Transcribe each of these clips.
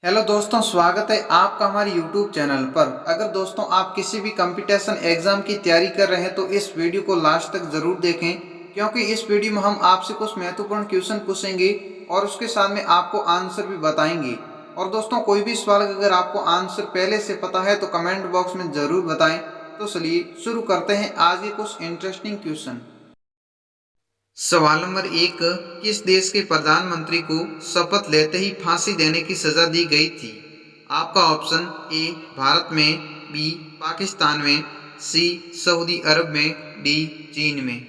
Hello दोस्तों, स्वागत है आपका हमारे YouTube चैनल पर। अगर दोस्तों आप किसी भी कंपटीशन एग्जाम की तैयारी कर रहे हैं तो इस वीडियो को लास्ट तक जरूर देखें, क्योंकि इस वीडियो में हम आपसे कुछ महत्वपूर्ण क्वेश्चन पूछेंगे और उसके साथ में आपको आंसर भी बताएंगे। और दोस्तों कोई भी सवाल का अगर आपको आंसर पहले से पता है तो कमेंट बॉक्स में जरूर बताएं। तो चलिए शुरू करते हैं आज के कुछ इंटरेस्टिंग क्वेश्चन। सवाल नंबर 1, किस देश के प्रधानमंत्री को शपथ लेते ही फांसी देने की सजा दी गई थी? आपका ऑप्शन ए भारत में, बी पाकिस्तान में, सी सऊदी अरब में, डी चीन में।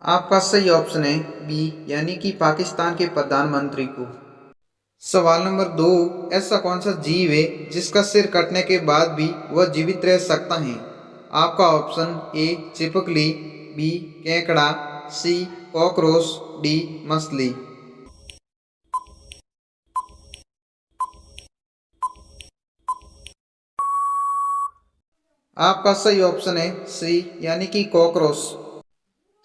आपका सही ऑप्शन है बी, यानी कि पाकिस्तान के प्रधानमंत्री को। सवाल नंबर 2, ऐसा कौन सा जीव है जिसका सिर कटने के बाद भी वह जीवित रह सकता है? आपका ऑप्शन ए चिपकली, बी केकड़ा, सी कॉकरोच, डी मछली। आपका सही ऑप्शन है सी, यानी कि कॉकरोच।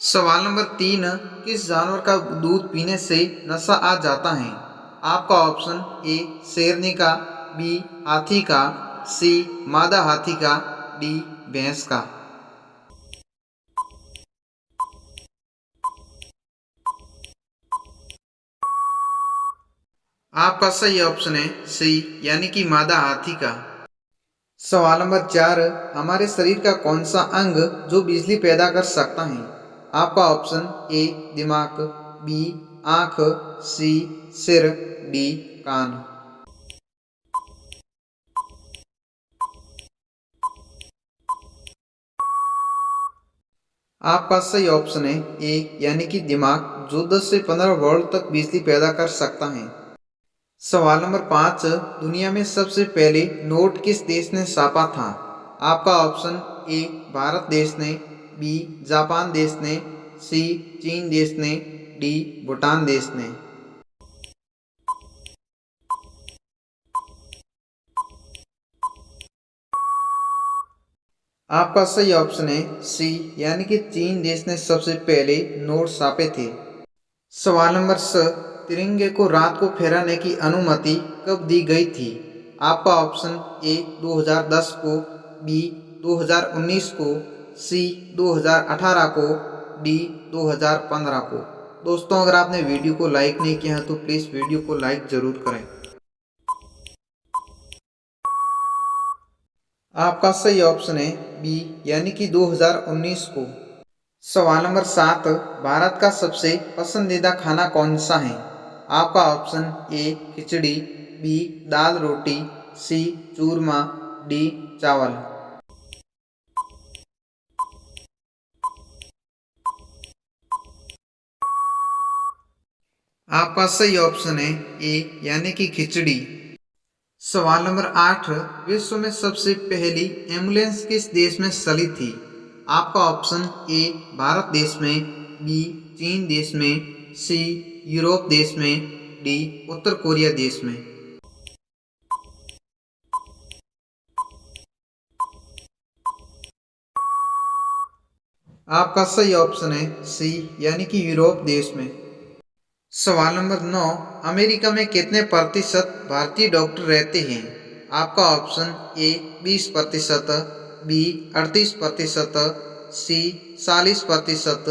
सवाल नंबर 3, किस जानवर का दूध पीने से नशा आ जाता है? आपका ऑप्शन ए शेरनी का, बी हाथी का, सी मादा हाथी का, डी भैंस का। आपका सही ऑप्शन है सी, यानी कि मादा हाथी का। सवाल नंबर 4, हमारे शरीर का कौन सा अंग जो बिजली पैदा कर सकता है? आपका ऑप्शन ए दिमाग, बी आंख, सी सिर, डी कान। आपका सही ऑप्शन है ए, यानी कि दिमाग, जो 10 से 15 वोल्ट तक बिजली पैदा कर सकता है। सवाल नंबर 5, दुनिया में सबसे पहले नोट किस देश ने छापा था? आपका ऑप्शन ए भारत देश ने, बी जापान देश ने, सी चीन देश ने, डी भूटान देश ने। आपका सही ऑप्शन है सी, यानी कि चीन देश ने सबसे पहले नोट छापे थे। सवाल नंबर 6, तिरंगे को रात को फहराने की अनुमति कब दी गई थी? आपका ऑप्शन ए 2010 को, बी 2019 को, सी 2018 को, डी 2015 को। दोस्तों अगर आपने वीडियो को लाइक नहीं किया है तो प्लीज़ वीडियो को लाइक ज़रूर करें। आपका सही ऑप्शन है बी, यानी कि 2019 को। सवाल नंबर 7, भारत का सबसे पसंदीदा खाना कौन सा है? आपका ऑप्शन ए खिचड़ी, बी दाल रोटी, सी चूरमा, डी चावल। आपका सही ऑप्शन है ए, यानी कि खिचड़ी। सवाल नंबर 8, विश्व में सबसे पहली एम्बुलेंस किस देश में चली थी? आपका ऑप्शन ए भारत देश में, बी चीन देश में, सी यूरोप देश में, डी उत्तर कोरिया देश में। आपका सही ऑप्शन है सी, यानी कि यूरोप देश में। सवाल नंबर 9, अमेरिका में कितने प्रतिशत भारतीय डॉक्टर रहते हैं? आपका option A 20%, B 38%, C 40%,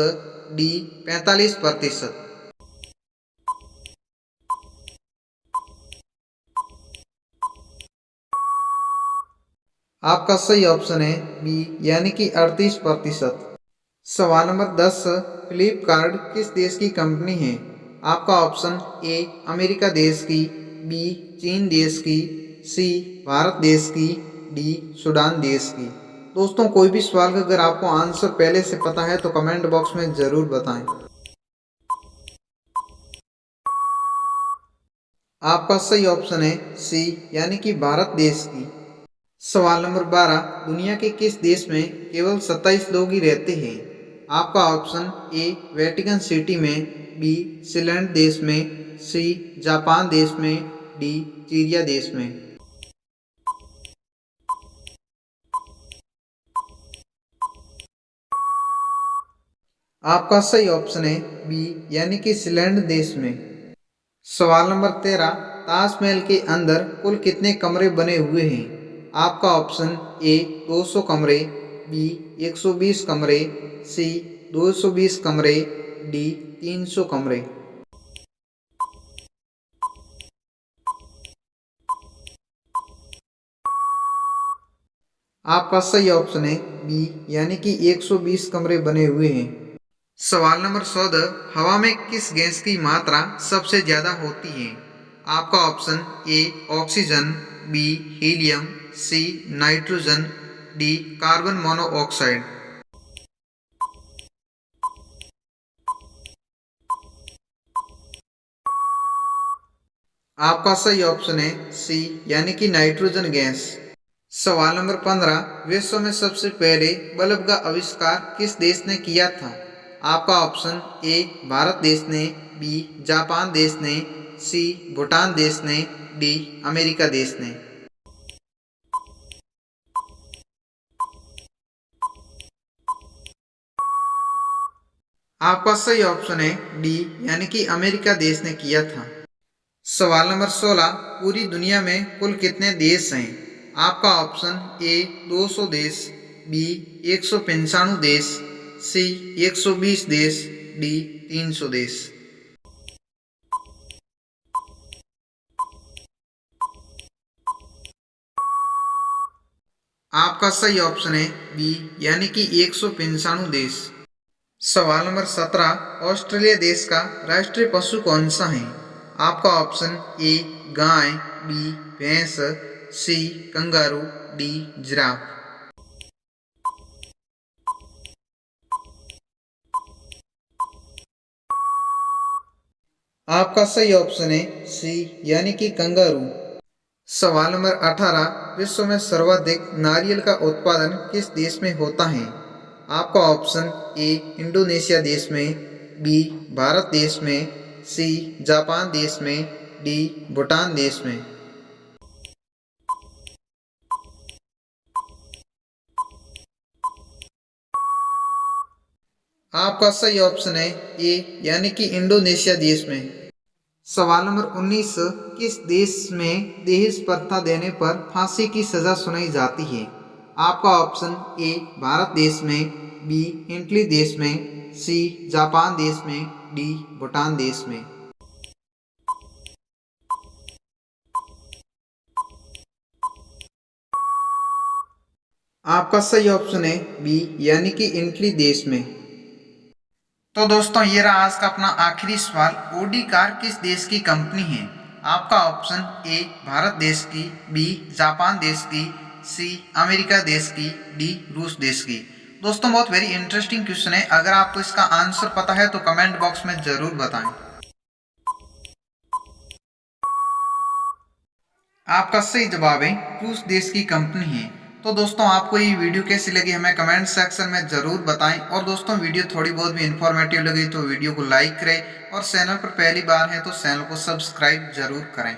D 45%। आपका सही ऑप्शन है बी, यानी कि 38%। सवाल नंबर 10, फ्लिपकार्ट किस देश की कंपनी है? आपका ऑप्शन ए अमेरिका देश की, बी चीन देश की, सी भारत देश की, डी सूडान देश की। दोस्तों कोई भी सवाल का अगर आपको आंसर पहले से पता है तो कमेंट बॉक्स में ज़रूर बताएं। आपका सही ऑप्शन है सी, यानी कि भारत देश की। सवाल नंबर 12, दुनिया के किस देश में केवल 27 लोग ही रहते हैं? आपका ऑप्शन ए वेटिकन सिटी में, बी सीलैंड देश में, सी जापान देश में, डी सीरिया देश में। आपका सही ऑप्शन है बी यानी कि फिनलैंड देश में। सवाल नंबर 13, ताजमहल के अंदर कुल कितने कमरे बने हुए हैं? आपका ऑप्शन ए 200 कमरे, बी 120 कमरे, सी 220 कमरे, डी 300 कमरे। आपका सही ऑप्शन है बी यानी कि 120 कमरे बने हुए हैं। सवाल नंबर 14, हवा में किस गैस की मात्रा सबसे ज्यादा होती है? आपका option A oxygen, B helium, C nitrogen, D carbon monoxide. आपका सही ऑप्शन है सी यानी कि नाइट्रोजन गैस। सवाल नंबर 15, विश्व में सबसे पहले बल्ब का आविष्कार किस देश ने किया था? आपका ऑप्शन ए भारत देश ने, बी जापान देश ने, सी भूटान देश ने, डी अमेरिका देश ने। आपका सही ऑप्शन है डी यानी कि अमेरिका देश ने किया था। सवाल नंबर 16, पूरी दुनिया में कुल कितने देश हैं? आपका ऑप्शन ए 200 देश, बी 195 देश, सी 120 देश, डी 300 देश। आपका सही ऑप्शन है बी यानी कि 195 देश। सवाल नंबर 17, ऑस्ट्रेलिया देश का राष्ट्रीय पशु कौन सा है? आपका ऑप्शन ए गाय, बी भैंस, सी कंगारू, डी जिराफ। आपका सही ऑप्शन है सी यानी कि कंगारू। सवाल नंबर 18, विश्व में सर्वाधिक नारियल का उत्पादन किस देश में होता है? आपका ऑप्शन ए इंडोनेशिया देश में, बी भारत देश में, सी जापान देश में, डी भूटान देश में। आपका सही ऑप्शन है ए यानी कि इंडोनेशिया देश में। सवाल नंबर 19, किस देश में दहेज प्रथा देने पर फांसी की सजा सुनाई जाती है? आपका ऑप्शन ए भारत देश में, बी इटली देश में, सी जापान देश में, डी भूटान देश में। आपका सही ऑप्शन है बी यानी कि इटली देश में। तो दोस्तों ये रहा आज का अपना आखिरी सवाल, ओडी कार किस देश की कंपनी है? आपका ऑप्शन ए भारत देश की, बी जापान देश की, सी अमेरिका देश की, डी रूस देश की। दोस्तों बहुत वेरी इंटरेस्टिंग क्वेश्चन है, अगर आपको इसका आंसर पता है तो कमेंट बॉक्स में जरूर बताएं। आपका सही जवाब है रूस देश की कंपनी है। तो दोस्तों आपको ये वीडियो कैसी लगी हमें कमेंट सेक्शन में जरूर बताएं, और दोस्तों वीडियो थोड़ी बहुत भी इंफॉर्मेटिव लगी तो वीडियो को लाइक करें, और चैनल पर पहली बार है तो चैनल को सब्सक्राइब जरूर करें।